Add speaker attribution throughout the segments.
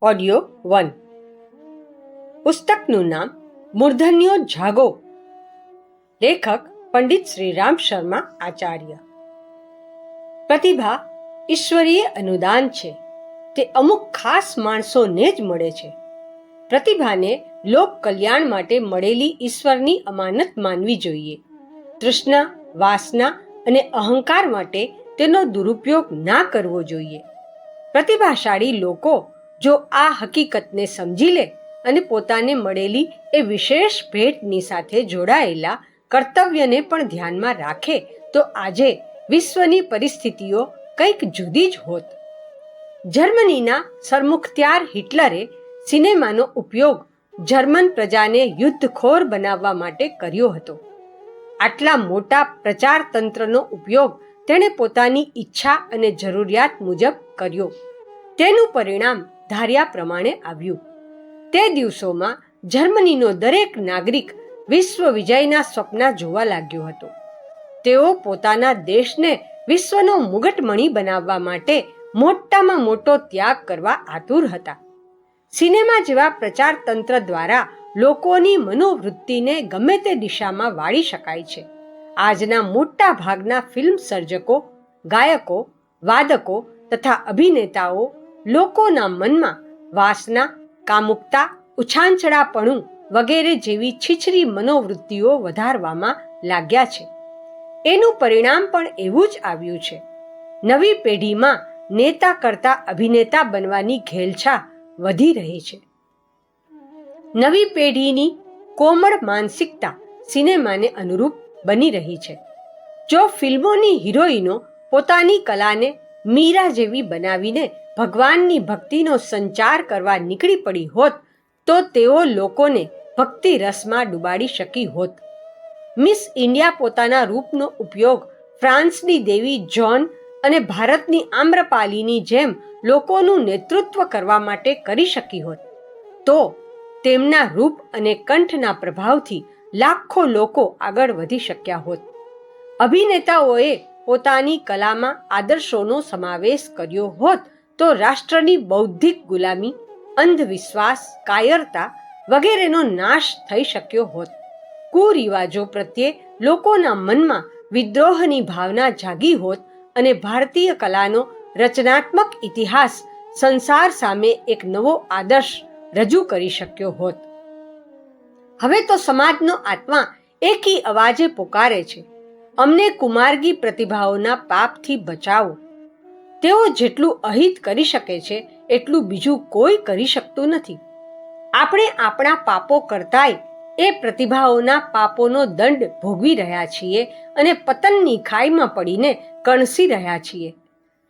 Speaker 1: Audio 1. પુસ્તકનું નામ મૂર્ધન્યો જાગો. લેખક પંડિત શ્રીરામ શર્મા આચાર્ય. પ્રતિભા ઈશ્વરીય અનુદાન છે. તે અમુક ખાસ માણસોને જ મળે છે. પ્રતિભાને લોક કલ્યાણ માટે મળેલી ઈશ્વરની અમાનત માનવી જોઈએ. તૃષ્ણા, વાસના અને અહંકાર માટે તેનો દુરુપયોગ ના કરવો જોઈએ. પ્રતિભાશાળી લોકો જો આ હકીકતને સમજી લે અને પોતાને મળેલી એ વિશેષ ભેટની સાથે જોડાયેલા કર્તવ્યને પણ ધ્યાનમાં રાખે તો આજે વિશ્વની પરિસ્થિતિઓ કંઈક જુદી જ હોત. જર્મનીના સરમુખત્યાર હિટલરે સિનેમાનો ઉપયોગ જર્મન પ્રજાને યુદ્ધખોર બનાવવા માટે કર્યો હતો. આટલા મોટા પ્રચાર તંત્રનો ઉપયોગ તેણે પોતાની ઈચ્છા અને જરૂરિયાત મુજબ કર્યો. તેનું પરિણામ ધાર્યા પ્રમાણે આવ્યું. તે દિવસોમાં જર્મનીનો દરેક નાગરિક વિશ્વ વિજયના સ્વપ્ન જોવા લાગ્યો હતો. તેઓ પોતાના દેશને વિશ્વનો મુગટમણી બનાવવા માટે મોટામાં મોટો ત્યાગ કરવા આતુર હતા. સિનેમા જેવા પ્રચાર તંત્ર દ્વારા લોકોની મનોવૃત્તિને ગમે તે દિશામાં વાળી શકાય છે. આજના મોટા ભાગના ફિલ્મ સર્જકો, ગાયકો, વાદકો તથા અભિનેતાઓ લોકોના મનમાં વાસના, કામુકતા, ઉછાંચળાપણું વગેરે જેવી છીછરી મનોવૃત્તિઓ વધારવામાં લાગ્યા છે. એનું પરિણામ પણ એવું જ આવ્યું છે. નવી પેઢીમાં નેતા કરતા અભિનેતા બનવાની ઘેલછા વધી રહી છે. નવી પેઢીની કોમળ માનસિકતા સિનેમાને અનુરૂપ બની રહી છે. જો ફિલ્મોની હિરોઈનો પોતાની કલાને મીરા જેવી બનાવીને ભગવાનની ભક્તિનો સંચાર કરવા નીકળી પડી હોત તો તેઓ લોકોને ભક્તિ રસમાં ડૂબાડી શકી હોત. મિસ ઇન્ડિયા પોતાના રૂપનો ઉપયોગ ફ્રાન્સની દેવી જોન અને ભારતની આમ્રપાલીની જેમ લોકોનું નેતૃત્વ કરવા માટે કરી શકી હોત તો તેમના રૂપ અને કંઠના પ્રભાવથી લાખો લોકો આગળ વધી શક્યા હોત. અભિનેતાઓએ પોતાની કલામાં આદર્શોનો સમાવેશ કર્યો હોત તો રાષ્ટ્રની બૌદ્ધિક ગુલામી, અંધવિશ્વાસ, કાયરતા વગેરેનો નાશ થઈ શક્યો હોત. કુરિવાજો પ્રત્યે લોકોના મનમાં વિદ્રોહની ભાવના જાગી હોત અને ભારતીય કલાનો રચનાત્મક ઇતિહાસ સંસાર સામે એક નવો આદર્શ રજૂ કરી શક્યો હોત. હવે તો સમાજનો આત્મા એકી અવાજે પોકારે છે, અમને કુમાર્ગી પ્રતિભાઓના પાપથી બચાવો. તેઓ જેટલું અહિત કરી શકે છે એટલું બીજું કોઈ કરી શકતું નથી. આપણે આપણા પાપો કરતાંય એ પ્રતિભાઓના પાપોનો દંડ ભોગવી રહ્યા છીએ અને પતનની ખાઈમાં પડીને કણસી રહ્યા છીએ.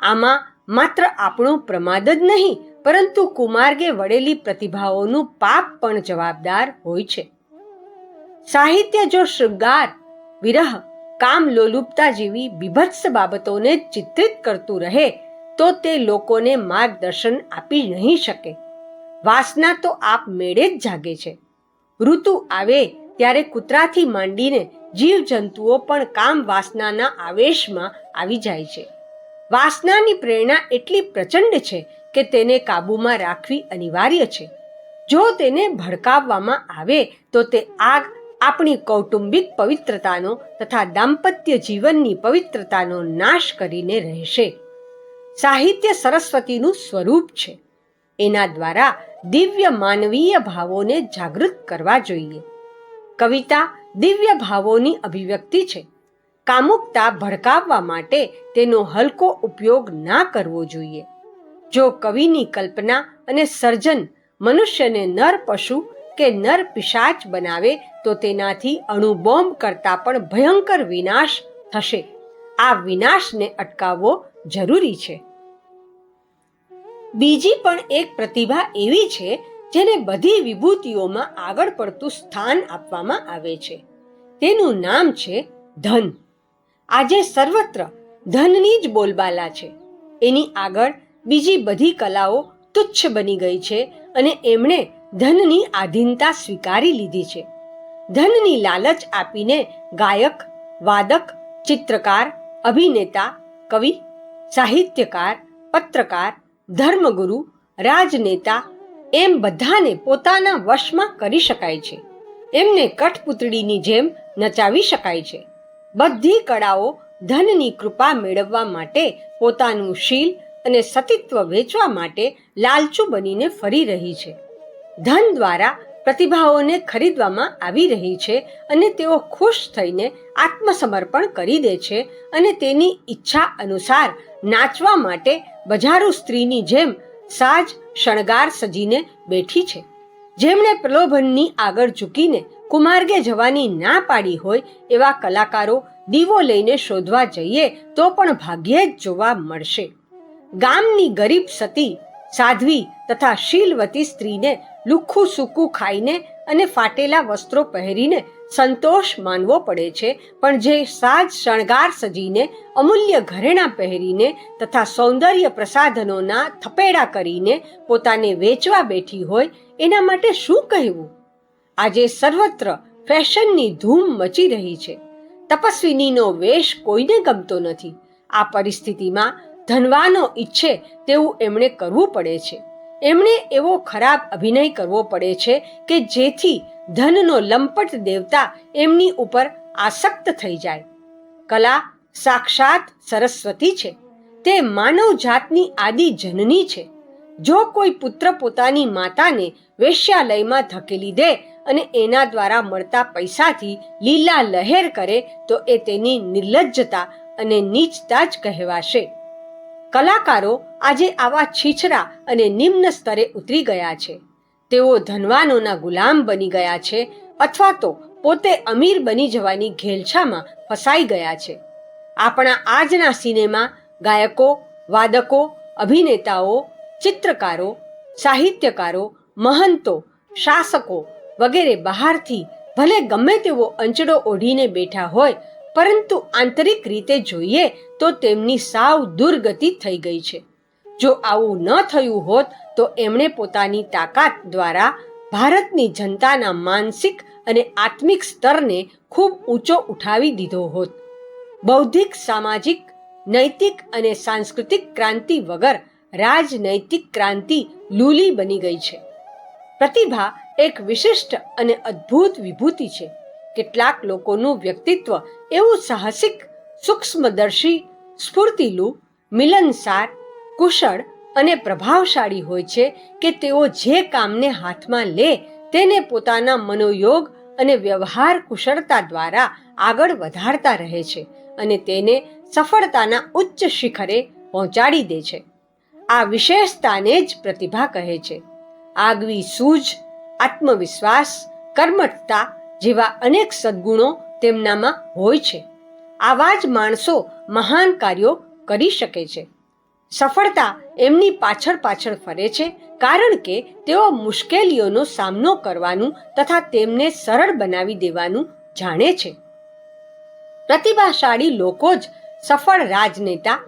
Speaker 1: આમાં માત્ર આપણો પ્રમાદ જ નહીં પરંતુ કુમાર્ગે વળેલી પ્રતિભાઓનું પાપ પણ જવાબદાર હોય છે. સાહિત્ય જો શૃંગાર, વિરહ, કામ લોલુપતા જેવી બીભત્સ બાબતોને ચિત્રિત કરતું રહે તો તે લોકોને માર્ગદર્શન આપી નહીં શકે. વાસના તો આપમેળે જ જાગે છે. ઋતુ આવે ત્યારે કૂતરાથી માંડીને જીવજંતુઓ પણ કામ વાસનાના આવેશમાં આવી જાય છે. વાસનાની પ્રેરણા એટલી પ્રચંડ છે કે તેને કાબૂમાં રાખવી અનિવાર્ય છે. જો તેને ભડકાવવામાં આવે તો તે આગ આપણી કૌટુંબિક પવિત્રતાનો તથા દાંપત્ય જીવનની પવિત્રતાનો નાશ કરીને રહેશે. સાહિત્ય સરસ્વતીનું સ્વરૂપ છે. એના દ્વારા દિવ્ય માનવીય ભાવોને જાગૃત કરવા જોઈએ. કવિતા દિવ્ય ભાવોની અભિવ્યક્તિ છે. કામુકતા ભડકાવવા માટે તેનો હલકો ઉપયોગ ના કરવો જોઈએ. જો કવિની કલ્પના અને સર્જન મનુષ્યને નર પશુ કે નર પિશાચ બનાવે તો તેનાથી અણુબોમ્બ કરતા પણ ભયંકર વિનાશ થશે. આ વિનાશને અટકાવવો જરૂરી છે. બીજી પણ એક પ્રતિભા એવી છે જેને બધી વિભૂતિઓમાં આગળ પડતું સ્થાન આપવામાં આવે છે. તેનું નામ છે ધન. આજે સર્વત્ર ધનની જ બોલબાલા છે. એની આગળ બીજી બધી કલાઓ તુચ્છ બની ગઈ છે અને એમણે ધનની આધીનતા સ્વીકારી લીધી છે. ધનની લાલચ આપીને ગાયક, વાદક, ચિત્રકાર, અભિનેતા, કવિ, સાહિત્યકાર, પત્રકાર, ધર્મગુરુ, રાજનેતા, એમ બધાને પોતાના વશમાં કરી શકાય છે. એમને કઠપૂતળીની જેમ નચાવી શકાય છે. બધી કળાઓ ધનની કૃપા મેળવવા માટે, પોતાનું શીલ અને સતીત્વ વેચવા માટે લાલચુ બનીને ફરી રહી છે. ધન દ્વારા પ્રતિભાઓને ખરીદવામાં આવી રહી છે અને તેઓ ખુશ થઈને આત્મસમર્પણ કરી દે છે અને તેની ઈચ્છા અનુસાર નાચવા માટે બજારૂ સ્ત્રીની જેમ સાજ શણગાર સજીને બેઠી છે. જેમણે પ્રલોભનની આગળ ઝૂકીને કુમાર્ગે જવાની ના પાડી હોય એવા કલાકારો દીવો લઈને શોધવા જઈએ તો પણ ભાગ્યે જ જોવા મળશે. ગામની ગરીબ સતી, સાધ્વી તથા શીલવતી સ્ત્રીને લુખ્ખું સૂકું ખાઈને અને ફાટેલા વસ્ત્રો પહેરીને સંતોષ માનવો પડે છે, પણ જે સાજ શણગાર સજીને, અમૂલ્ય ઘરેણાં પહેરીને તથા સૌંદર્ય પ્રસાધનોના થપેડા કરીને પોતાને વેચવા બેઠી હોય એના માટે શું કહેવું? આજે સર્વત્ર ફેશનની ધૂમ મચી રહી છે. તપસ્વિનીનો વેશ કોઈને ગમતો નથી. આ પરિસ્થિતિમાં ધનવાનો ઈચ્છે તેવું એમણે કરવું પડે છે. એમણે એવો ખરાબ અભિનય કરવો પડે છે કે જેથી ધનનો લંપટ દેવતા એમની ઉપર આસક્ત થઈ જાય. કલા સાક્ષાત સરસ્વતી છે. તે માનવ જાતની આદિ જનની છે. જો કોઈ પુત્ર પોતાની માતાને વેશ્યાલયમાં ધકેલી દે અને એના દ્વારા મળતા પૈસાથી લીલા લહેર કરે તો એ તેની નિર્લજ્જતા અને નીચતા જ કહેવાશે. કલાકારો આજે આવા છીછરા અને નિમ્ન સ્તરે ઉતરી ગયા છે. તેઓ ધનવાનોના ગુલામ બની ગયા છે અથવા તો પોતે અમીર બની જવાની ઘેલછામાં ફસાઈ ગયા છે. આપણા આજના સિનેમા ગાયકો, વાદકો, અભિનેતાઓ, ચિત્રકારો, સાહિત્યકારો, મહંતો, શાસકો વગેરે બહારથી ભલે ગમે તેવો અંચડો ઓઢીને બેઠા હોય, પરંતુ આંતરિક રીતે જોઈએ તો તેમની સાવ દુર્ગતિ થઈ ગઈ છે. જો આવું ન થયું હોત તો એમણે પોતાની તાકાત દ્વારા ભારતની જનતાના માનસિક અને આત્મિક સ્તરને ખૂબ ઊંચો ઉઠાવી દીધો હોત. બૌદ્ધિક, સામાજિક, નૈતિક અને સાંસ્કૃતિક ક્રાંતિ વગર રાજનૈતિક ક્રાંતિ લૂલી બની ગઈ છે. પ્રતિભા એક વિશિષ્ટ અને અદ્ભુત વિભૂતિ છે. કેટલાક લોકોનું વ્યક્તિત્વ એવું સાહસિક, સૂક્ષ્મદર્શી, સ્ફૂર્તિલું, મિલનસાર, કુશળ અને પ્રભાવશાળી હોય છે કે તેઓ જે કામને હાથમાં લે તેને પોતાના મનોયોગ અને વ્યવહાર કુશળતા દ્વારા આગળ વધારતા રહે છે અને તેને સફળતાના ઉચ્ચ શિખરે પહોંચાડી દે છે. આ વિશેષતાને જ પ્રતિભા કહે છે. આગવી સૂઝ, આત્મવિશ્વાસ, કર્મઠતા જેવા અનેક સદ્ગુણો તેમનામાં હોય છે. આવા જ માણસો મહાન કાર્યો કરી શકે છે. સફળતા એમની પાછળ પાછળ ફરે છે કારણ કે તેઓ મુશ્કેલીઓનો સામનો કરવાનું તથા તેમને સરળ બનાવી દેવાનું જાણે છે. પ્રતિભાશાળી લોકો જ સફળ રાજનેતા,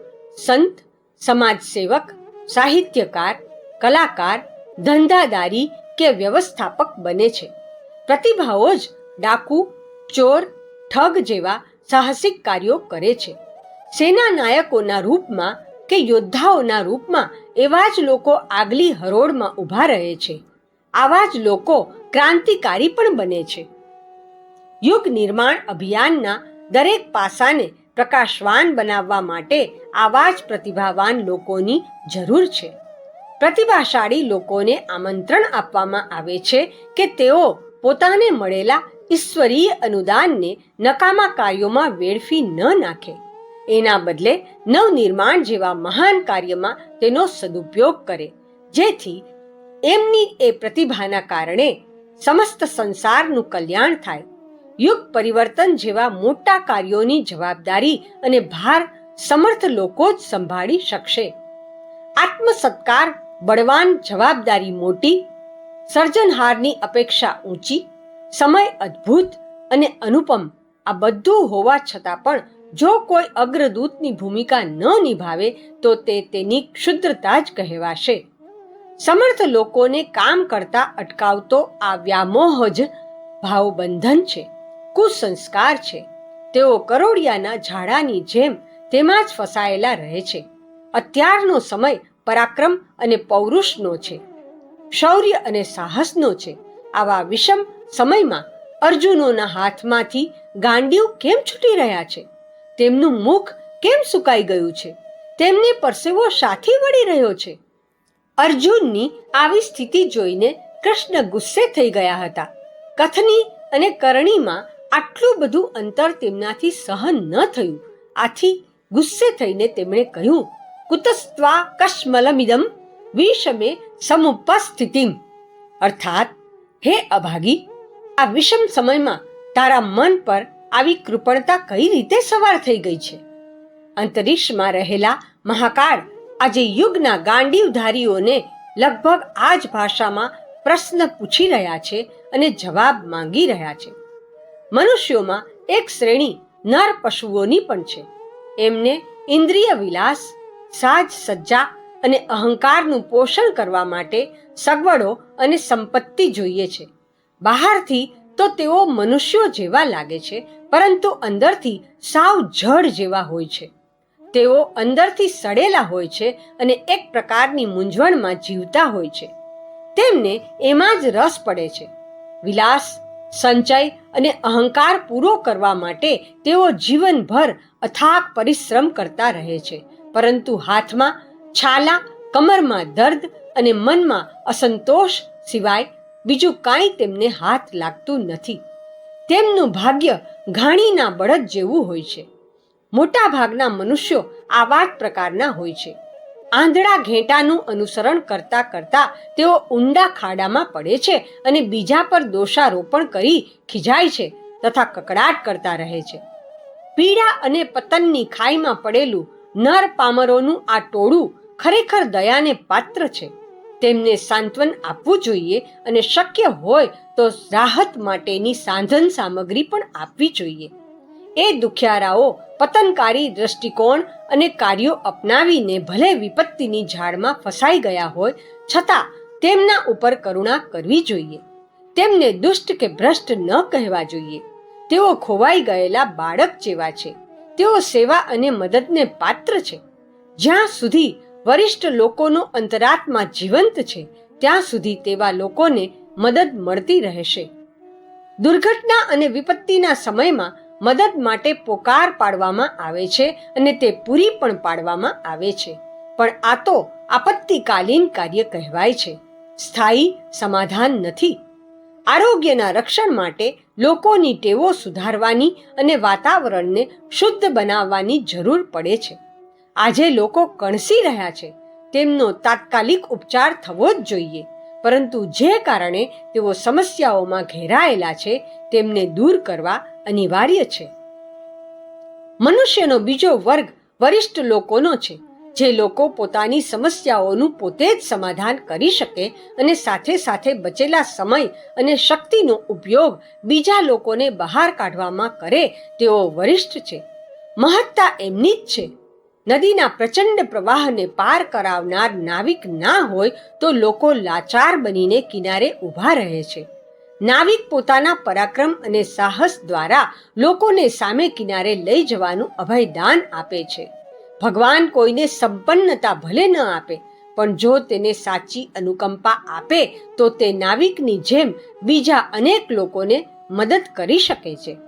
Speaker 1: સંત, સમાજસેવક, સાહિત્યકાર, કલાકાર, ધંધાદારી કે વ્યવસ્થાપક બને છે. પ્રતિભાઓ જ ડાકુ, ચોર, ઠગ જેવા સાહસિક કાર્યો કરે છે. સેના નાયકોના રૂપમાં કે યોદ્ધાઓના રૂપમાં એવા જ લોકો આગલી હરોળમાં ઊભા રહે છે. આવા જ લોકો ક્રાંતિકારી પણ બને છે. યુગ નિર્માણ અભિયાનના દરેક પાસાને પ્રકાશવાન બનાવવા માટે આવા જ પ્રતિભાવાન લોકોની જરૂર છે. પ્રતિભાશાળી લોકોને આમંત્રણ આપવામાં આવે છે કે તેઓ પોતાને મળેલા ઈશ્વરીય અનુદાનને નકામા કાર્યોમાં વેડફી ન નાખે. એના બદલે નવનિર્માણ જેવા મહાન કાર્યમાં તેનો સદુપયોગ કરે, જેથી એમની એ પ્રતિભાના કારણે સમસ્ત સંસારનું કલ્યાણ થાય. યુગ પરિવર્તન જેવા મોટા કાર્યોની જવાબદારી અને ભાર સમર્થ લોકો જ સંભાળી શકશે. આત્મસત્કાર, બળવાન જવાબદારી મોટી, સર્જનહારની અપેક્ષા ઊંચી, સમય અદ્ભુત અને અનુપમ, આ બધું હોવા છતાં પણ જો કોઈ અગ્રદૂતની ભૂમિકા ન નિભાવે તો તે તેની ક્ષુદ્રતા જ કહેવાશે. સમર્થ લોકોને કામ કરતા અટકાવતો આ વ્યામોહ જ ભાવબંધન છે, કુસંસ્કાર છે. તેઓ કરોળિયાના ઝાડાની જેમ તેમાં જ ફસાયેલા રહે છે. અત્યારનો સમય પરાક્રમ અને પૌરુષનો છે. શૌર્ય અને સાહસનો છે. આવા વિષમ સમયમાં અર્જુનોના હાથમાંથી ગાંડિયું કેમ છૂટી રહ્યા છે? તેમનું મુખ કેમ સુકાઈ ગયું છે? તેમને પરસેવો શાથી વળી રહ્યો છે? અર્જુનની આવી સ્થિતિ જોઈને કૃષ્ણ ગુસ્સે થઈ ગયા હતા. કથની અને કરણીમાં આટલું બધું અંતર તેમનાથી સહન ન થયું. આથી ગુસ્સે થઈને તેમણે કહ્યું, કુતસ્ત્વા કશ્મલમિદમ વિષમે સમુપસ્થિતિમ. અર્થાત, હે અભાગી, આ વિષમ સમયમાં તારા મન પર આવી કૃપણતા કઈ રીતે સવાર થઈ ગઈ છે? અંતરિક્ષમાં રહેલા મહાકાળ આજે યુગના ગાંડીવધારીઓને લગભગ આ જ ભાષામાં પ્રશ્ન પૂછી રહ્યા છે અને જવાબ માંગી રહ્યા છે. મનુષ્યોમાં એક શ્રેણી નર પશુઓની પણ છે. એમને ઇન્દ્રિય વિલાસ, સાજ સજ્જા અને અહંકારનું પોષણ કરવા માટે સગવડો અને સંપત્તિ જોઈએ છે. બહારથી તો તેઓ મનુષ્યો જેવા લાગે છે, પરંતુ અંદરથી સાવ જડ જેવા હોય છે. તેઓ અંદરથી સડેલા હોય છે અને એક પ્રકારની મૂંઝવણમાં જીવતા હોય છે. તેમને એમાં જ રસ પડે છે. વિલાસ, સંચય અને અહંકાર પૂરો કરવા માટે તેઓ જીવનભર અથાગ પરિશ્રમ કરતા રહે છે, પરંતુ હાથમાં છાલા, કમરમાં દર્દ અને મનમાં અસંતોષ સિવાય બીજું કાંઈ તેમને હાથ લાગતું નથી. તેમનું ભાગ્ય ઘાણીના બળદ જેવું હોય છે. મોટા ભાગના મનુષ્યો આવા જ પ્રકારના હોય છે. આંધળા ઘેટાનું અનુસરણ કરતા કરતા તેઓ ઊંડા ખાડામાં પડે છે અને બીજા પર દોષારોપણ કરી ખીજાય છે તથા કકડાટ કરતા રહે છે. પીડા અને પતનની ખાઈમાં પડેલું નર પામરોનું આ ટોળું ખરેખર દયાને પાત્ર છે. તેમને સાંત્વન આપવું જોઈએ અને શક્ય હોય તો રાહત માટેની સાધન સામગ્રી પણ આપવી જોઈએ. એ દુખિયારાઓ પતનકારી દ્રષ્ટિકોણ અને કાર્યો અપનાવીને ભલે વિપત્તિની ઝાડમાં ફસાઈ ગયા હોય, છતાં તેમના ઉપર કરુણા કરવી જોઈએ. તેમને દુષ્ટ કે ભ્રષ્ટ ન કહેવા જોઈએ. તેઓ ખોવાઈ ગયેલા બાળક જેવા છે. તેઓ સેવા અને મદદને પાત્ર છે. જ્યાં સુધી વરિષ્ઠ લોકોનો અંતરાત્મા જીવંત છે, ત્યાં સુધી તેવા લોકોને મદદ મળતી રહેશે. દુર્ઘટના અને વિપત્તિના સમયમાં મદદ માટે પોકાર પાડવામાં આવે છે અને તે પૂરી પણ પાડવામાં આવે છે, પણ આ તો આપત્તિકાલીન કાર્ય કહેવાય છે, સ્થાયી સમાધાન નથી. આરોગ્યના રક્ષણ માટે લોકોની ટેવો સુધારવાની અને વાતાવરણને શુદ્ધ બનાવવાની જરૂર પડે છે. આજે લોકો કણસી રહ્યા છે, તેમનો તાત્કાલિક ઉપચાર થવો જ જોઈએ, પરંતુ જે કારણે તેઓ સમસ્યાઓમાં ઘેરાયેલા છે તેમને દૂર કરવા અનિવાર્ય છે. મનુષ્યનો બીજો વર્ગ વરિષ્ઠ લોકોનો છે, જે લોકો પોતાની સમસ્યાઓનું પોતે જ સમાધાન કરી શકે અને સાથે સાથે બચેલા સમય અને શક્તિનો ઉપયોગ બીજા લોકોને બહાર કાઢવામાં કરે તેઓ વરિષ્ઠ છે. મહત્તા એમની જ છે. નદીના પ્રચંડ પ્રવાહને પાર કરાવનાર નાવિક ના હોય તો લોકો લાચાર બનીને કિનારે ઊભા રહે છે. નાવિક પોતાના પરાક્રમ અને સાહસ દ્વારા લોકોને સામે કિનારે લઈ જવાનું અભયદાન આપે છે. ભગવાન કોઈને સંપન્નતા ભલે ન આપે, પણ જો તેને સાચી અનુકંપા આપે તો તે નાવિકની જેમ બીજા અનેક લોકોને મદદ કરી શકે છે.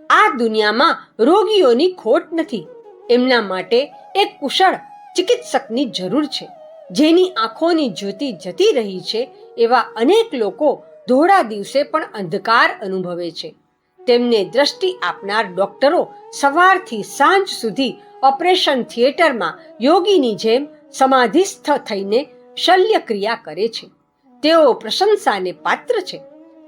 Speaker 1: આ દુનિયામાં રોગીઓની ખોટ નથી. એમના માટે એક કુશળ ચિકિત્સકની જરૂર છે. જેની આંખોની જ્યોતિ જતી રહી છે એવા અનેક લોકો ધોળા દિવસે પણ અંધકાર અનુભવે છે. તેમને દ્રષ્ટિ આપનાર ડોક્ટરો સવારથી સાંજ સુધી ઓપરેશન થિયેટરમાં યોગીની જેમ સમાધિસ્થ થઈને શલ્યક્રિયા કરે છે. તેઓ પ્રશંસાને પાત્ર છે.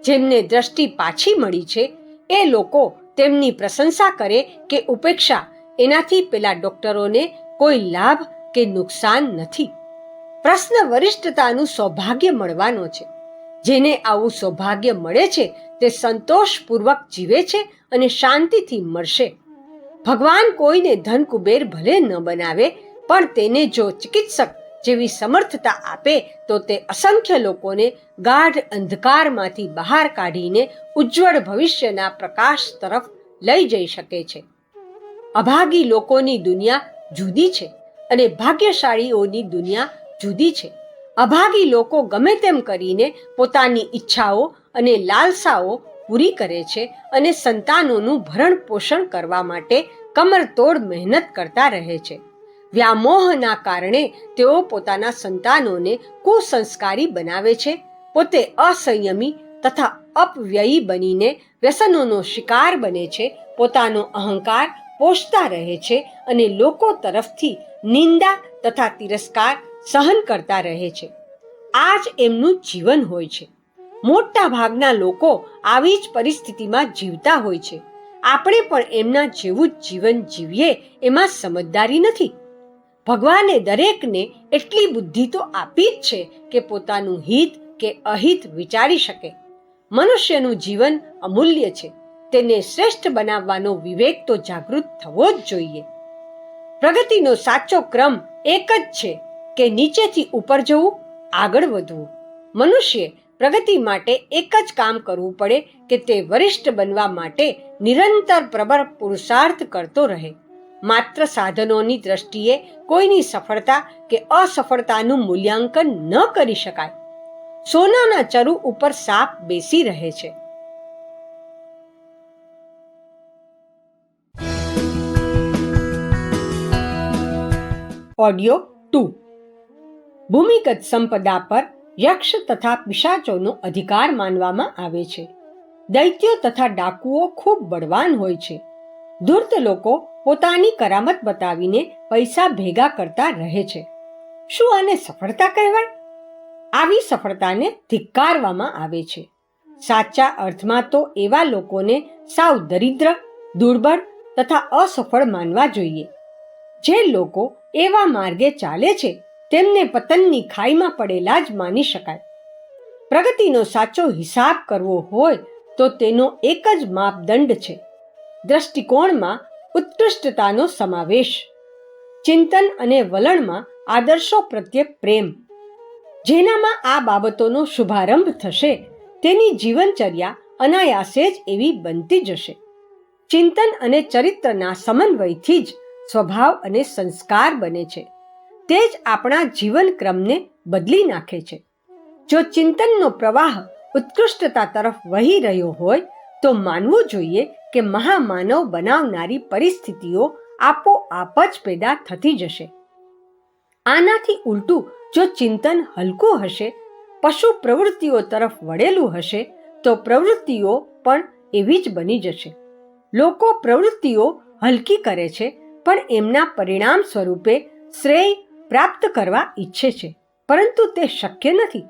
Speaker 1: જેમને દ્રષ્ટિ પાછી મળી છે એ લોકો તેમની પ્રશંસા કરે કે ઉપેક્ષા, એનાથી પેલા ડોક્ટરોને કોઈ લાભ કે નુકસાન નથી. પ્રશ્ન વરિષ્ઠતાનું સૌભાગ્ય મળવાનો છે. જેને આવું સૌભાગ્ય મળે છે તે સંતોષપૂર્વક જીવે છે અને શાંતિથી મળશે. ભગવાન કોઈને ધન કુબેર ભલે ન બનાવે, પણ તેને જો ચિકિત્સક જેવી સમર્થતા આપે તો તે અસંખ્ય લોકોને ગાઢ અંધકારમાંથી બહાર કાઢીને ઉજ્જવળ ભવિષ્યના પ્રકાશ તરફ લઈ જઈ શકે છે. અભાગી લોકોની દુનિયા જુદી છે અને ભાગ્યશાળીઓની દુનિયા જુદી છે. અભાગી લોકો ગમે તેમ કરીને પોતાની ઈચ્છાઓ અને લાલસાઓ પૂરી કરે છે અને સંતાનોનું ભરણ પોષણ કરવા માટે કમરતોડ મહેનત કરતા રહે છે. વ્યામોહના કારણે તેઓ પોતાના સંતાનોને કુસંસ્કારી બનાવે છે, પોતે અસંયમી તથા અપવ્યયી બનીને વ્યસનોનો શિકાર બને છે, પોતાનો અહંકાર પોષતા રહે છે અને લોકો તરફથી નિંદા તથા તિરસ્કાર સહન કરતા રહે છે. આ જ એમનું જીવન હોય છે. મોટા ભાગના લોકો આવી જ પરિસ્થિતિમાં જીવતા હોય છે. આપણે પણ એમના જેવું જ જીવન જીવીએ એમાં સમજદારી નથી. ભગવાને દરેકને એટલી બુદ્ધિ તો આપી જ છે કે પોતાનું હિત કે અહિત વિચારી શકે. મનુષ્યનું જીવન અમૂલ્ય છે. તેને શ્રેષ્ઠ બનાવવાનો વિવેક તો જાગૃત થવો જ જોઈએ. પ્રગતિનો સાચો ક્રમ એક જ છે કે નીચેથી ઉપર જવું, આગળ વધવું. મનુષ્ય પ્રગતિ માટે એક જ કામ કરવું પડે કે તે વરિષ્ઠ બનવા માટે નિરંતર પ્રબળ પુરુષાર્થ કરતો રહે. માત્ર સાધનોની દ્રષ્ટિએ કોઈની સફળતા કે અસફળતાનું મૂલ્યાંકન ન કરી શકાય. સોનાના ચરુ ઉપર સાપ બેસી રહે છે. ઓડિયો 2. ભૂમિગત સંપદા પર યક્ષ તથા પિશાચોનો અધિકાર માનવામાં આવે છે. દૈત્યો તથા ડાકુઓ ખૂબ બળવાન હોય છે. ધૂર્ત લોકો પોતાની કરામત બતાવીને પૈસા ભેગા કરતા રહે છે. શું આને સફળતા કહેવાય? આવી સફળતાને ધિક્કારવામાં આવે છે. સાચા અર્થમાં તો એવા લોકોને સાવ દરિદ્ર, દુર્બળ તથા અસફળ માનવા જોઈએ. જે લોકો એવા માર્ગે ચાલે છે તેમને પતનની ખાઈમાં પડેલા જ માની શકાય. પ્રગતિનો સાચો હિસાબ કરવો હોય તો તેનો એક જ માપદંડ છે: દ્રષ્ટિકોણમાં ઉત્કૃષ્ટતાનો સમાવેશ, ચિંતન અને વલણમાં આદર્શો પ્રત્યે પ્રેમ. જેનામાં આ બાબતોનો શુભારંભ થશે તેની જીવનચર્યા અનાયાસે જ એવી બનતી જશે. ચિંતન અને ચરિત્રના સમન્વયથી જ સ્વભાવ અને સંસ્કાર બને છે. તે જ આપણા જીવનક્રમને બદલી નાખે છે. જો ચિંતનનો પ્રવાહ ઉત્કૃષ્ટતા તરફ વહી રહ્યો હોય તો માનવું જોઈએ કે મહામાનવ બનાવનારી પરિસ્થિતિઓ આપોઆપ જ પેદા થતી જશે. આનાથી ઉલટું જો ચિંતન હલકું હશે, પશુ પ્રવૃત્તિઓ તરફ વળેલું હશે તો પ્રવૃત્તિઓ પણ એવી જ બની જશે. લોકો પ્રવૃત્તિઓ હલકી કરે છે પણ એમના પરિણામ સ્વરૂપે શ્રેય પ્રાપ્ત કરવા ઈચ્છે છે, પરંતુ તે શક્ય નથી.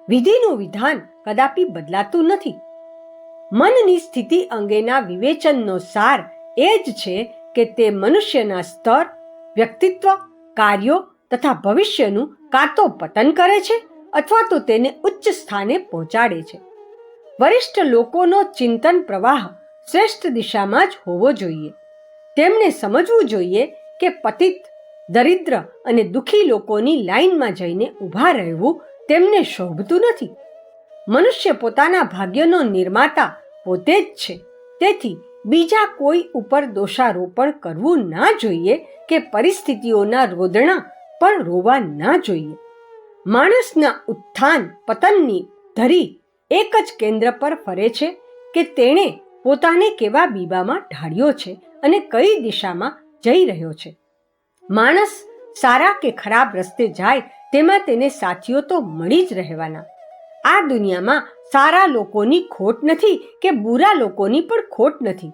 Speaker 1: વિધિનું વિધાન કદાપી બદલાતું નથી. મનની સ્થિતિ અંગેના વિવેચનનો સાર એ જ છે કે તે મનુષ્યના સ્તર, વ્યક્તિત્વ, કાર્યો તથા ભવિષ્યનું કાં તો પતન કરે છે અથવા તો તેને ઉચ્ચ સ્થાને પહોંચાડે છે. વરિષ્ઠ લોકોનો ચિંતન પ્રવાહ શ્રેષ્ઠ દિશામાં જ હોવો જોઈએ. તેમણે સમજવું જોઈએ કે પતિત, દરિદ્ર અને દુઃખી લોકોની લાઈનમાં જઈને ઊભા રહેવું તેમને શોભતું નથી. મનુષ્ય પોતાના ભાગ્યનો નિર્માતા પોતે જ છે. તેથી બીજા કોઈ ઉપર દોષારોપણ કરવું ના જોઈએ કે પરિસ્થિતિઓના રોદણા પણ રોવા ના જોઈએ. માણસના ઉત્થાન પતનની ધરી એક જ કેન્દ્ર પર ફરે છે કે તેણે પોતાને કેવા બીબામાં ઢાળ્યો છે અને કઈ દિશામાં જઈ રહ્યો છે. માણસ સારા કે ખરાબ રસ્તે જાય તેમાં તેને સાથીઓ તો મળી જ રહેવાના. આ દુનિયામાં સારા લોકોની ખોટ નથી કે બુરા લોકોની પણ ખોટ નથી.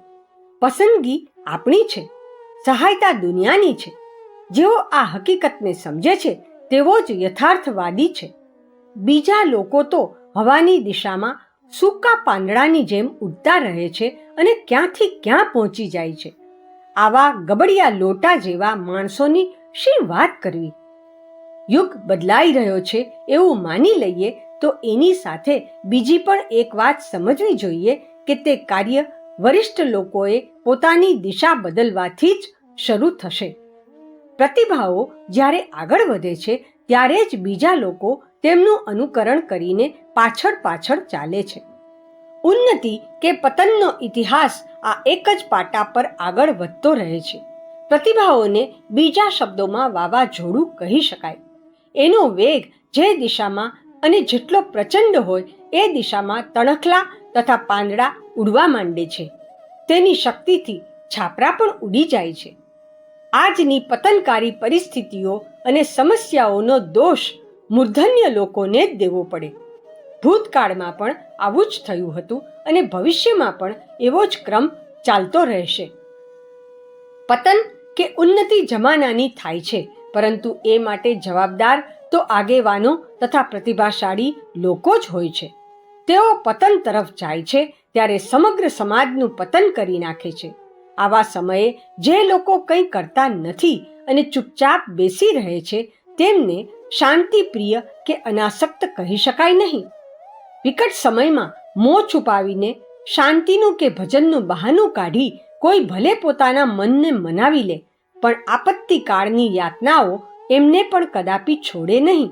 Speaker 1: પસંદગી આપણી છે, સહાયતા દુનિયાની છે. જેઓ આ હકીકતને સમજે છે તેવો જ યથાર્થવાદી છે. બીજા લોકો તો હવાની દિશામાં સૂકા પાંદડાની જેમ ઉડતા રહે છે અને ક્યાંથી ક્યાં પહોંચી જાય છે. આવા ગબડિયા લોટા જેવા માણસોની શી વાત કરવી? યુગ બદલાઈ રહ્યો છે એવું માની લઈએ તો એની સાથે બીજી પણ એક વાત સમજવી જોઈએ કે તે કાર્ય વરિષ્ઠ લોકોએ પોતાની દિશા બદલવાથી જ શરૂ થશે. પ્રતિભાઓ જ્યારે આગળ વધે છે ત્યારે જ બીજા લોકો તેમનું અનુકરણ કરીને પાછળ પાછળ ચાલે છે. ઉન્નતિ કે પતનનો ઇતિહાસ આ એક જ પાટા પર આગળ વધતો રહે છે. પ્રતિભાઓને બીજા શબ્દોમાં વાવાઝોડું કહી શકાય. એનો વેગ જે દિશામાં અને જેટલો પ્રચંડ હોય એ દિશામાં તણખલા તથા પાંદડા ઉડવા માંડે છે. તેની શક્તિથી છાપરા પણ ઉડી જાય છે. આજની પતનકારી પરિસ્થિતિઓ અને સમસ્યાઓનો દોષ મૂર્ધન્ય લોકોને જ દેવો પડે. ભૂતકાળમાં પણ આવું જ થયું હતું અને ભવિષ્યમાં પણ એવો જ ક્રમ ચાલતો રહેશે. પતન કે ઉન્નતિ જમાનાની થાય છે, પરંતુ એ માટે જવાબદાર તો આગેવાનો તથા પ્રતિભાશાળી લોકો જ હોય છે. તેઓ પતન તરફ જાય છે ત્યારે સમગ્ર સમાજનું પતન કરી નાખે છે. આવા સમયે જે લોકો કંઈ કરતા નથી અને ચૂપચાપ બેસી રહે છે તેમને શાંતિપ્રિય કે અનાસક્ત કહી શકાય નહીં. વિકટ સમયમાં મોં છુપાવીને શાંતિનું કે ભજનનું બહાનું કાઢી કોઈ ભલે પોતાના મનને મનાવી લે, પણ આપત્તિ કાળની યાતનાઓ એમને પણ કદાપી છોડે નહીં.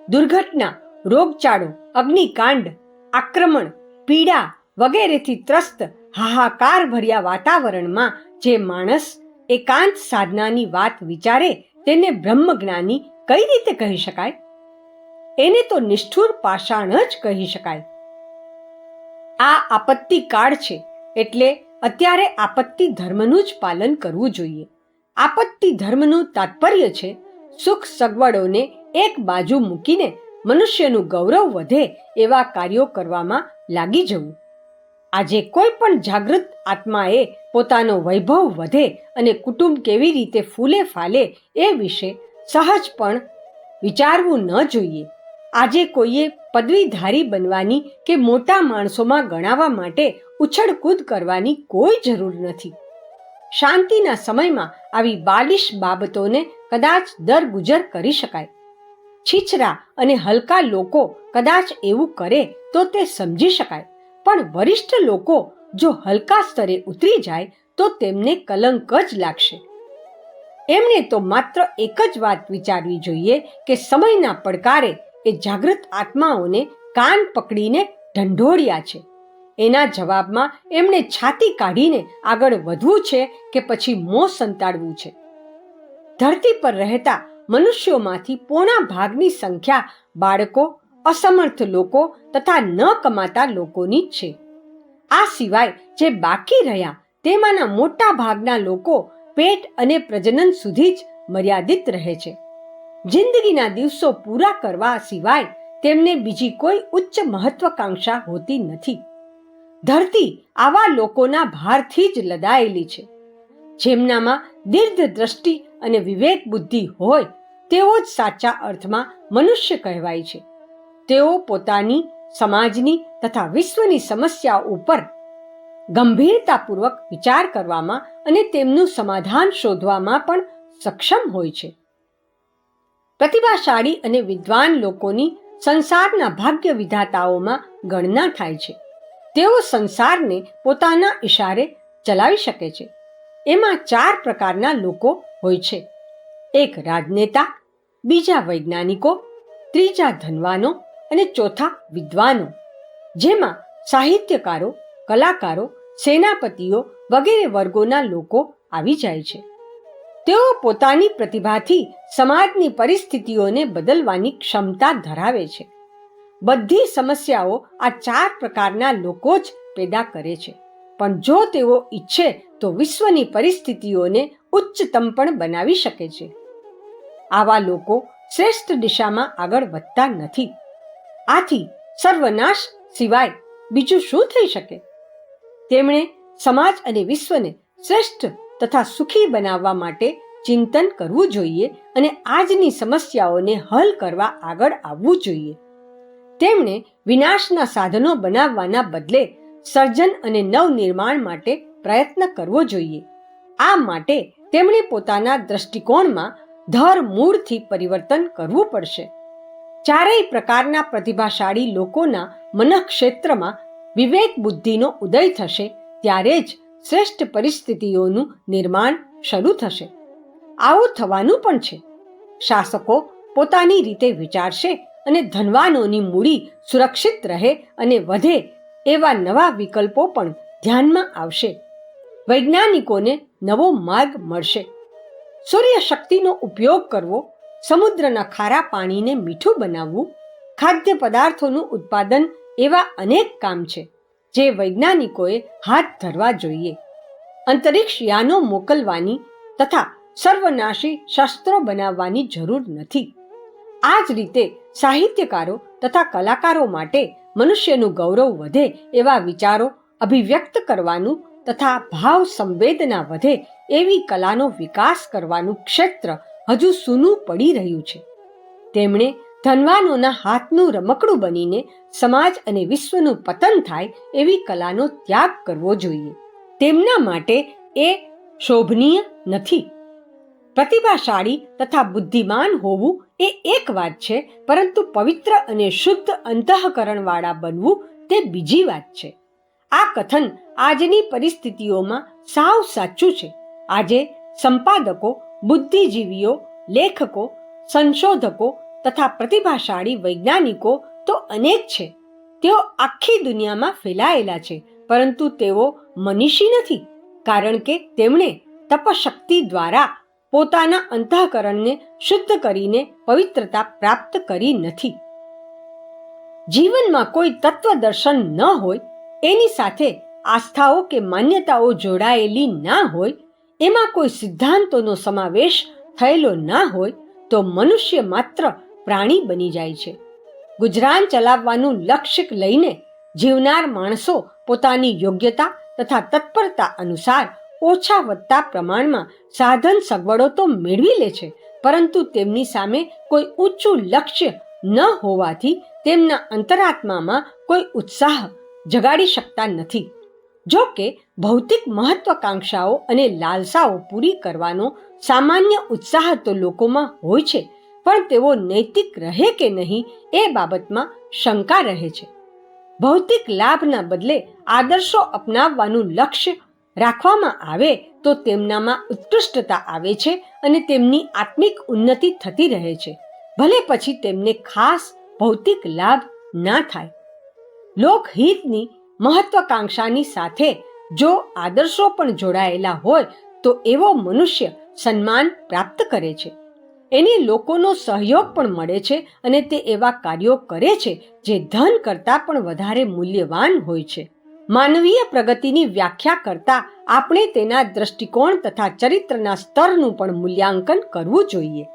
Speaker 1: દુર્ઘટના, રોગચાળો, અગ્નિકાંડ, આક્રમણ, પીડા વગેરેથી ત્રસ્ત હાહાકાર ભર્યા વાતાવરણમાં જે માણસ એકાંત સાધનાની વાત વિચારે તેને બ્રહ્મજ્ઞાની કઈ રીતે કહી શકાય? એને તો નિષ્ઠુર પાષાણ જ કહી શકાય. આ આપત્તિ કાળ છે એટલે અત્યારે આપત્તિ ધર્મનું જ પાલન કરવું જોઈએ. આપત્તિ ધર્મનું તાત્પર્ય છે સુખ સગવડોને એક બાજુ મૂકીને મનુષ્યનું ગૌરવ વધે એવા કાર્યો કરવામાં લાગી જવું. આજે કોઈ પણ જાગૃત આત્માએ પોતાનો વૈભવ વધે અને કુટુંબ કેવી રીતે ફૂલે ફાલે એ વિશે સહજ પણ વિચારવું ન જોઈએ. આજે કોઈએ પદવીધારી બનવાની કે મોટા માણસોમાં ગણાવા માટે ઉછળકૂદ કરવાની કોઈ જરૂર નથી. શાંતિના સમયમાં આવી બાલિશ બાબતોને કદાચ દરગુજર કરી શકાય. છીછરા અને હલકા લોકો કદાચ એવું કરે તો તે સમજી શકાય, પણ વરિષ્ઠ લોકો જો હલકા સ્તરે ઉતરી જાય તો તેમને કલંક જ લાગશે. એમણે તો માત્ર એક જ વાત વિચારવી જોઈએ કે સમયના પડકારે એ જાગૃત આત્માઓને કાન પકડીને ઢંઢોળ્યા છે. એના જવાબમાં એમણે છાતી કાઢીને આગળ વધવું છે કે પછી મોં સંતાડવું છે. ધરતી પર રહેતા મનુષ્યોમાંથી પોણા ભાગની સંખ્યા બાળકો, અસમર્થ લોકો તથા ન કમાતા લોકોની જ છે. આ સિવાય જે બાકી રહ્યા તેમાંના મોટા ભાગના લોકો પેટ અને પ્રજનન સુધી જ મર્યાદિત રહે છે. જિંદગીના દિવસો પૂરા કરવા સિવાય તેમને બીજી કોઈ ઉચ્ચ મહત્વકાંક્ષા હોતી નથી. ધરતી આવા લોકોના ભારથી જ લદાયેલી છે. જેમનામાં દીર્ઘ દ્રષ્ટિ અને વિવેક બુદ્ધિ હોય તેઓ જ સાચા અર્થમાં મનુષ્ય કહેવાય છે. તેઓ પોતાની, સમાજની તથા વિશ્વની સમસ્યાઓ ઉપર ગંભીરતાપૂર્વક વિચાર કરવામાં અને તેમનું સમાધાન શોધવામાં પણ સક્ષમ હોય છે. પ્રતિભાશાળી અને વિદ્વાન લોકોની સંસારના ભાગ્ય વિધાતાઓમાં ગણના થાય છે. તેઓ સંસારને પોતાના ઇશારે ચલાવી શકે છે. એમાં 4 પ્રકારના લોકો હોય છે. એક રાજનેતા, બીજા વૈજ્ઞાનિકો, ત્રીજા ધનવાનો અને ચોથા વિદ્વાનો. જેમાં સાહિત્યકારો, કલાકારો, સેનાપતિઓ વગેરે વર્ગોના લોકો આવી જાય છે. તેઓ પોતાની પ્રતિભાથી સમાજની પરિસ્થિતિઓને બદલવાની ક્ષમતા ધરાવે છે. બધી સમસ્યાઓ આ 4 પ્રકારના લોકો જ પેદા કરે છે, પણ જો તેઓ ઈચ્છે તો વિશ્વની પરિસ્થિતિઓને ઉચ્ચતમ પણ બનાવી શકે છે. આવા લોકો શ્રેષ્ઠ દિશામાં આગળ વધતા નથી. આથી સર્વનાશ સિવાય બીજું શું થઈ શકે? તેમણે સમાજ અને વિશ્વને શ્રેષ્ઠ તથા સુખી બનાવવા માટે ચિંતન કરવું જોઈએ અને આજની સમસ્યાઓને હલ કરવા આગળ આવવું જોઈએ. તેમણે વિનાશના સાધનો બનાવવાના બદલે સર્જન અને નવનિર્માણ માટે પ્રયત્ન કરવો જોઈએ. આ માટે તેમણે પોતાના દ્રષ્ટિકોણમાં ધર મૂળથી પરિવર્તન કરવું પડશે. 4 પ્રકારના પ્રતિભાશાળી લોકોના મનઃક્ષેત્રમાં વિવેક બુદ્ધિનો ઉદય થશે ત્યારે જ શ્રેષ્ઠ પરિસ્થિતિઓનું નિર્માણ શરૂ થશે. આવું થવાનું પણ છે. શાસકો પોતાની રીતે વિચારશે અને ધનવાનોની મૂડી સુરક્ષિત રહે અને વધે એવા નવા વિકલ્પો પણ ધ્યાનમાં આવશે. વૈજ્ઞાનિકોને નવો માર્ગ મળશે. સૂર્ય શક્તિનો ઉપયોગ કરવો સમુદ્રના ખારા પાણીને મીઠું બનાવવું, ખાદ્ય પદાર્થોનું ઉત્પાદન એવા અનેક કામ છે જે વૈજ્ઞાનિકોએ હાથ ધરવા જોઈએ. અંતરિક્ષ યાનો મોકલવાની તથા સર્વનાશી શસ્ત્રો બનાવવાની જરૂર નથી. આ જ રીતે સાહિત્યકારો તથા કલાકારો માટે મનુષ્યનું ગૌરવ વધે એવા વિચારો અભિવ્યક્ત કરવાનું તથા ભાવ સંવેદના વધે એવી કલાનો વિકાસ કરવાનું ક્ષેત્ર હજુ સૂનું પડી રહ્યું છે. તેમણે ધનવાનોના હાથનું રમકડું બનીને સમાજ અને વિશ્વનું પતન થાય એવી કલાનો ત્યાગ કરવો જોઈએ. તેમના માટે એ શોભનીય નથી. પ્રતિભાશાળી તથા બુદ્ધિમાન હોવું એ એક વાત છે, પરંતુ પવિત્ર અને શુદ્ધ અંતઃકરણવાળા બનવું તે બીજી વાત છે. આ કથન આજની પરિસ્થિતિઓમાં સાવ સાચું છે. આજે સંપાદકો, બુદ્ધિજીવીઓ, લેખકો, સંશોધકો તથા પ્રતિભાશાળી વૈજ્ઞાનિકો તો અનેક છે. તેઓ આખી દુનિયામાં ફેલાયેલા છે, પરંતુ તેઓ મનીષી નથી, કારણ કે તેમણે તપશક્તિ દ્વારા પોતાના અંતઃકરણને શુદ્ધ કરીને પવિત્રતા પ્રાપ્ત કરી નથી. જીવનમાં કોઈ તત્વદર્શન ન હોય, એની સાથે આસ્થાઓ કે માન્યતાઓ જોડાયેલી ના હોય, એમાં કોઈ સિદ્ધાંતોનો સમાવેશ થયેલો ના હોય, તો મનુષ્ય માત્ર પ્રાણી બની જાય છે. ગુજરાન ચલાવવાનું લક્ષ્ય લઈને જીવનાર માણસો પોતાની યોગ્યતા તથા તત્પરતા અનુસાર ઓછા વધતા પ્રમાણમાં સાધન સગવડો તો મેળવી લે છે, પરંતુ તેમની સામે કોઈ ઊંચું લક્ષ્ય ન હોવાથી તેમના અંતરાત્મામાં કોઈ ઉત્સાહ જગાડી શકતા નથી. જો કે ભૌતિક મહત્વાકાંક્ષાઓ અને લાલસાઓ પૂરી કરવાનો સામાન્ય ઉત્સાહ તો લોકોમાં હોય છે, પણ તેઓ નૈતિક રહે કે નહીં એ બાબતમાં શંકા રહે છે. ભૌતિક લાભના બદલે આદર્શો અપનાવવાનું લક્ષ્ય રાખવામાં આવે તો તેમનામાં ઉત્કૃષ્ટતા આવે છે અને તેમની આત્મિક ઉન્નતિ થતી રહે છે, ભલે પછી તેમને ખાસ ભૌતિક લાભ ના થાય. લોકહિતની મહત્વાકાંક્ષાની સાથે જો આદર્શો પણ જોડાયેલા હોય તો એવો મનુષ્ય સન્માન પ્રાપ્ત કરે છે. એને લોકોનો સહયોગ પણ મળે છે અને તે એવા કાર્યો કરે છે જે ધન કરતાં પણ વધારે મૂલ્યવાન હોય છે. માનવીય પ્રગતિની વ્યાખ્યા કરતા આપણે તેના દ્રષ્ટિકોણ તથા ચરિત્રના સ્તરનું પણ મૂલ્યાંકન કરવું જોઈએ.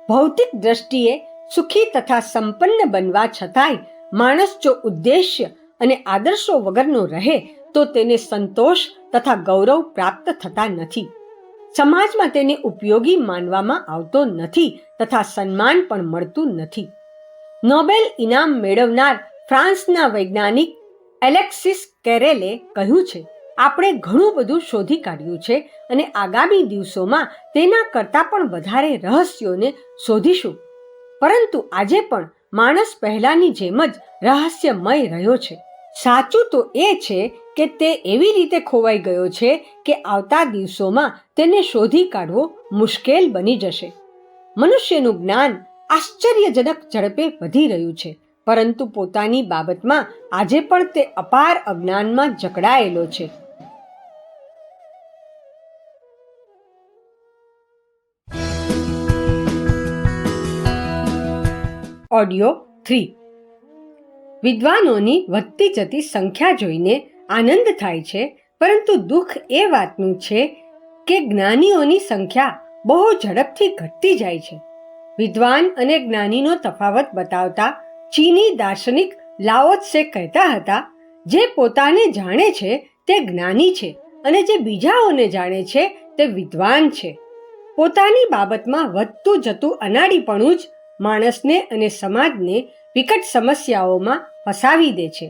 Speaker 1: ભૌતિક દ્રષ્ટિએ સુખી તથા સંપન્ન બનવા છતાંય માણસ જો ઉદ્દેશ્ય અને આદર્શો વગરનો રહે તો તેને સંતોષ તથા ગૌરવ પ્રાપ્ત થતા નથી. સમાજમાં તેને ઉપયોગી માનવામાં આવતો નથી તથા સન્માન પણ મળતું નથી. નોબેલ ઇનામ મેળવનાર ફ્રાન્સના વૈજ્ઞાનિક એલેક્સિસ કેરેલે કહ્યું છે, આપણે ઘણું બધું શોધી કાઢ્યું છે અને આગામી દિવસોમાં તેના કરતાં પણ વધારે રહસ્યોને શોધીશું, પરંતુ આજે પણ માણસ પહેલાની જેમ જ રહસ્યમય રહ્યો છે. સાચું તો એ છે કે તે એવી રીતે ખોવાઈ ગયો છે કે આવતા દિવસોમાં તેને શોધી કાઢવો મુશ્કેલ બની જશે. મનુષ્યનું જ્ઞાન આશ્ચર્યજનક ઝડપે વધી રહ્યું છે, પરંતુ પોતાની બાબતમાં આજે પણ તે અપાર અજ્ઞાનમાં જકડાયેલો છે. ઓડિયો 3. વિદ્વાનોની વધતી જતી સંખ્યા જોઈને આનંદ થાય છે, પરંતુ દુઃખ એ વાતનું છે કે જ્ઞાનીઓની સંખ્યા બહુ ઝડપથી ઘટતી જાય છે. વિદ્વાન અને જ્ઞાનીનો તફાવત બતાવતા ચીની દાર્શનિક લાઓ ત્સે કહેતા હતા, જે પોતાને જાણે છે તે જ્ઞાની છે અને જે બીજાઓને જાણે છે તે વિદ્વાન છે. પોતાની બાબતમાં વધતું જતું અનાડીપણું જ માણસને અને સમાજને વિકટ સમસ્યાઓમાં ફસાવી દે છે.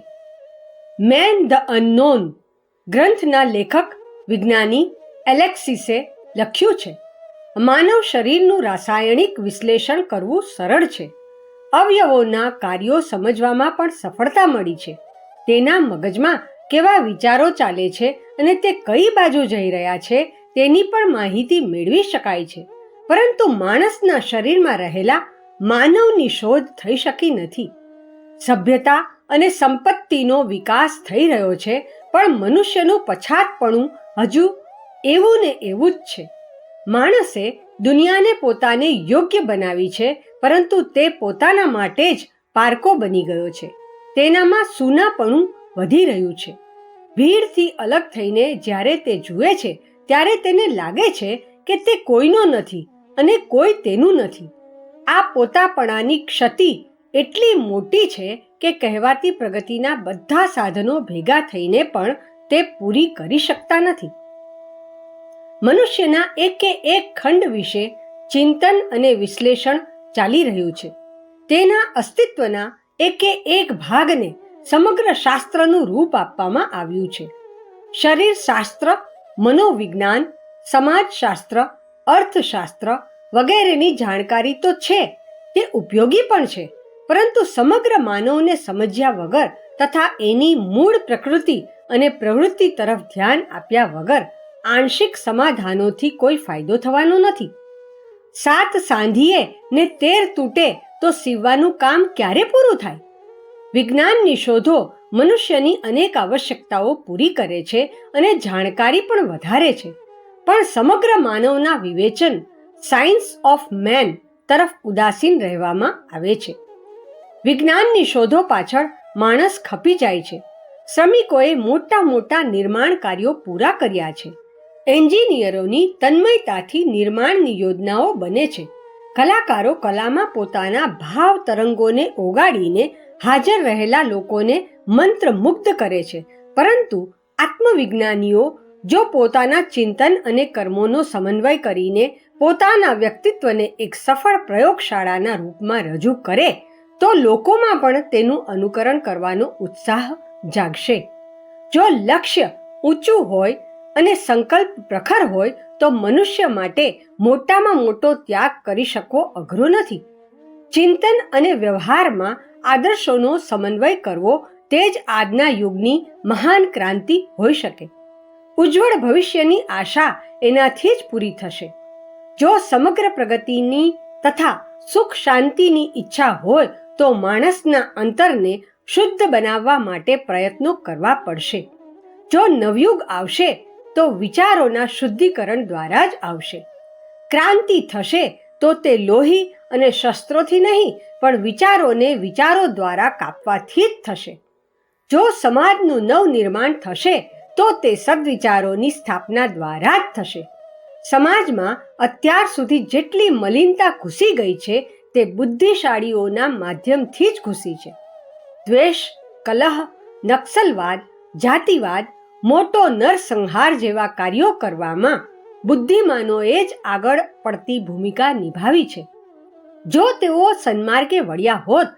Speaker 1: મેન ધ અનનોન ગ્રંથના લેખક વિજ્ઞાની એલેક્સિસે લખ્યું છે, માનવ શરીરનું રાસાયણિક વિશ્લેષણ કરવું સરળ છે. અવયવોના કાર્યો સમજવામાં પણ સફળતા મળી છે. તેના મગજમાં કેવા વિચારો ચાલે છે અને તે કઈ બાજુ જઈ રહ્યા છે તેની પણ માહિતી મેળવી શકાય છે, પરંતુ માણસના શરીરમાં રહેલા માનવની શોધ થઈ શકી નથી. સભ્યતા અને સંપત્તિનો વિકાસ થઈ રહ્યો છે, પણ મનુષ્યનું પછાતપણું હજુ એવું ને એવું જ છે. માણસે દુનિયાને પોતાને યોગ્ય બનાવી છે, પરંતુ તે પોતાના માટે જ પારકો બની ગયો છે. તેનામાં સૂનાપણું વધી રહ્યું છે. ભીડથી અલગ થઈને જ્યારે તે જુએ છે ત્યારે તેને લાગે છે કે તે કોઈનો નથી અને કોઈ તેનું નથી. આ પોતાપણાની ક્ષતિ એટલી મોટી છે કે કહેવાતી પ્રગતિના બધા સાધનો ભેગા થઈને પણ તે પૂરી કરી શકતા નથી. મનુષ્યના એકે એક ખંડ વિશે ચિંતન અને વિશ્લેષણ ચાલી રહ્યું છે. તેના અસ્તિત્વના એકે એક ભાગને સમગ્ર શાસ્ત્રનું રૂપ આપવામાં આવ્યું છે. શરીર શાસ્ત્ર, મનોવિજ્ઞાન, સમાજશાસ્ત્ર, અર્થશાસ્ત્ર વગેરેની જાણકારી તો છે, તે ઉપયોગી પણ છે, પરંતુ સમગ્ર માનવને સમજ્યા વગર તથા એની મૂળ પ્રકૃતિ અને પ્રવૃત્તિ તરફ ધ્યાન આપ્યા વગર આંશિક સમાધાનોથી કોઈ ફાયદો થવાનો નથી. 7 સાંધીએ ને 13 તૂટે તો સીવવાનું કામ ક્યારે પૂરું થાય? વિજ્ઞાનની શોધો મનુષ્યની અનેક આવશ્યકતાઓ પૂરી કરે છે અને જાણકારી પણ વધારે છે, પણ સમગ્ર માનવના વિવેચન સાયન્સ ઓફ મેન તરફ ઉદાસીન રહેવામાં આવે છે. વિજ્ઞાનની શોધો પાછળ માણસ ખપી જાય છે. શ્રમિકોએ મોટા મોટા નિર્માણ કાર્યો પૂરા કર્યા છે. એન્જિનિયરોની તન્મયતાથી નિર્માણની યોજનાઓ બને છે. કલાકારો કલામાં પોતાના ભાવ તરંગોને ઓગાળીને હાજર રહેલા લોકોને મંત્રમુગ્ધ કરે છે, પરંતુ આત્મવિજ્ઞાનીઓ જો પોતાના ચિંતન અને કર્મોનો સમન્વય કરીને પોતાના વ્યક્તિત્વને એક સફળ પ્રયોગશાળાના રૂપમાં રજૂ કરે તો લોકોમાં પણ તેનું અનુકરણ કરવાનો ઉત્સાહ જાગશે. જો લક્ષ્ય ઊંચું હોય અને સંકલ્પ પ્રખર હોય તો મનુષ્ય માટે મોટામાં મોટો ત્યાગ કરી શકવો અઘરો નથી. ચિંતન અને વ્યવહારમાં આદર્શોનો સમન્વય કરવો તે જ આજના યુગની મહાન ક્રાંતિ હોઈ શકે. ઉજ્જવળ ભવિષ્યની આશા એનાથી જ પૂરી થશે. જો સમગ્ર પ્રગતિની તથા સુખ શાંતિની ઈચ્છા હોય તો માણસના અંતરને શુદ્ધ બનાવવા માટે પ્રયત્નો કરવા પડશે. જો નવયુગ આવશે તો વિચારોના શુદ્ધિકરણ દ્વારા જ આવશે. ક્રાંતિ થશે તો તે લોહી અને શસ્ત્રોથી નહીં, પણ વિચારોને વિચારો દ્વારા કાપવાથી જ થશે. જો સમાજનું નવનિર્માણ થશે તો તે સદવિચારોની સ્થાપના દ્વારા જ થશે. સમાજમાં અત્યાર સુધી જેટલી મલિનતા ઘૂસી ગઈ છે તે બુદ્ધિશાળીઓના માધ્યમથી જ ઘૂસી છે. દ્વેષ, કલહ, નક્સલવાદ, જાતિવાદ, મોટો નરસંહાર જેવા કાર્યો કરવામાં બુદ્ધિમાનોએ જ આગળ પડતી ભૂમિકા નિભાવી છે. જો તેઓ સન્માર્ગે વળ્યા હોત,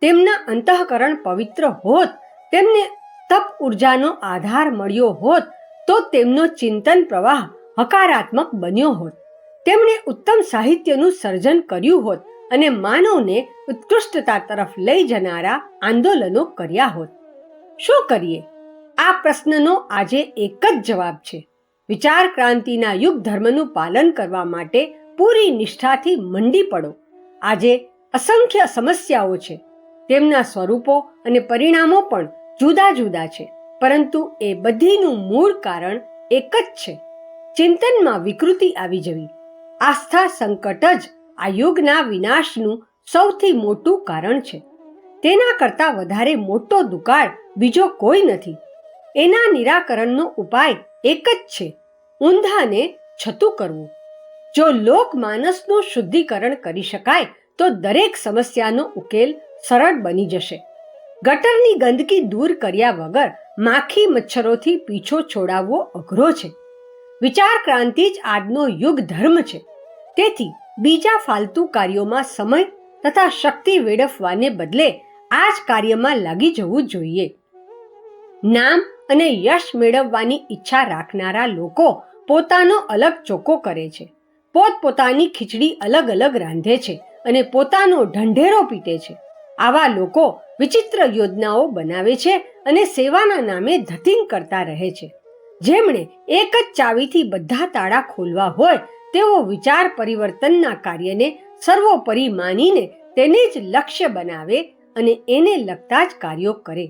Speaker 1: તેમના અંતઃકરણ પવિત્ર હોત, તેમને તપ ઉર્જાનો આધાર મળ્યો હોત, તો તેમનો ચિંતન પ્રવાહ હકારાત્મક બન્યો હોત. તેમણે ઉત્તમ સાહિત્યનું સર્જન કર્યું હોત અને માનવને ઉત્કૃષ્ટતા તરફ લઈ જનારા આંદોલનો કર્યા હોત. શું કરીએ? આ પ્રશ્નનો આજે એક જ જવાબ છે. વિચાર ક્રાંતિના યુગ ધર્મનું પાલન કરવા માટે પૂરી નિષ્ઠાથી મંડી પડો. આજે અસંખ્ય સમસ્યાઓ છે. તેમના સ્વરૂપો અને પરિણામો પણ જુદા જુદા છે, પરંતુ એ બધીનું મૂળ કારણ એક જ છે: ચિંતનમાં વિકૃતિ આવી જવી. આસ્થા સંકટ જ આ યુગના વિનાશનું સૌથી મોટું કારણ છે. તેના કરતાં વધારે મોટો દુકાળ બીજો કોઈ નથી. એના નિરાકરણનો ઉપાય એક જ છે: ઊંધાને છતું કરવું. જો લોકમાનસનું શુદ્ધિકરણ કરી શકાય તો દરેક સમસ્યાનો ઉકેલ સરળ બની જશે. ગટરની ગંદકી દૂર કર્યા વગર માખી મચ્છરોથી પીછો છોડાવવો અઘરો છે. વિચાર ક્રાંતિ જ આજનો યુગ ધર્મ છે. તેથી બીજા ફાલતુ કાર્યોમાં સમય તથા શક્તિ વેડફવાને બદલે આ જ કાર્યમાં લાગી જવું જોઈએ. નામ અને યશ મેળવવાની ઈચ્છા રાખનારા લોકો પોતાનો અલગ ચોખ્ખો કરે છે, પોતપોતાની ખીચડી અલગ અલગ રાંધે છે અને પોતાનો ઢંઢેરો પીટે છે. આવા લોકો વિચિત્ર યોજનાઓ બનાવે છે અને સેવાના નામે ધતિંગ કરતા રહે છે. જેમણે એક જ ચાવીથી બધા તાળા ખોલવા હોય તેઓ વિચાર પરિવર્તનના કાર્યને સર્વોપરી માનીને તેને જ લક્ષ્ય બનાવે અને એને લગતા જ કાર્યો કરે.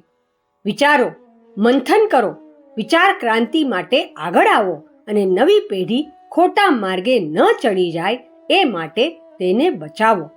Speaker 1: વિચારો, મંથન કરો, વિચાર ક્રાંતિ માટે આગળ આવો અને નવી પેઢી ખોટા માર્ગે ન ચડી જાય એ માટે તેને બચાવો.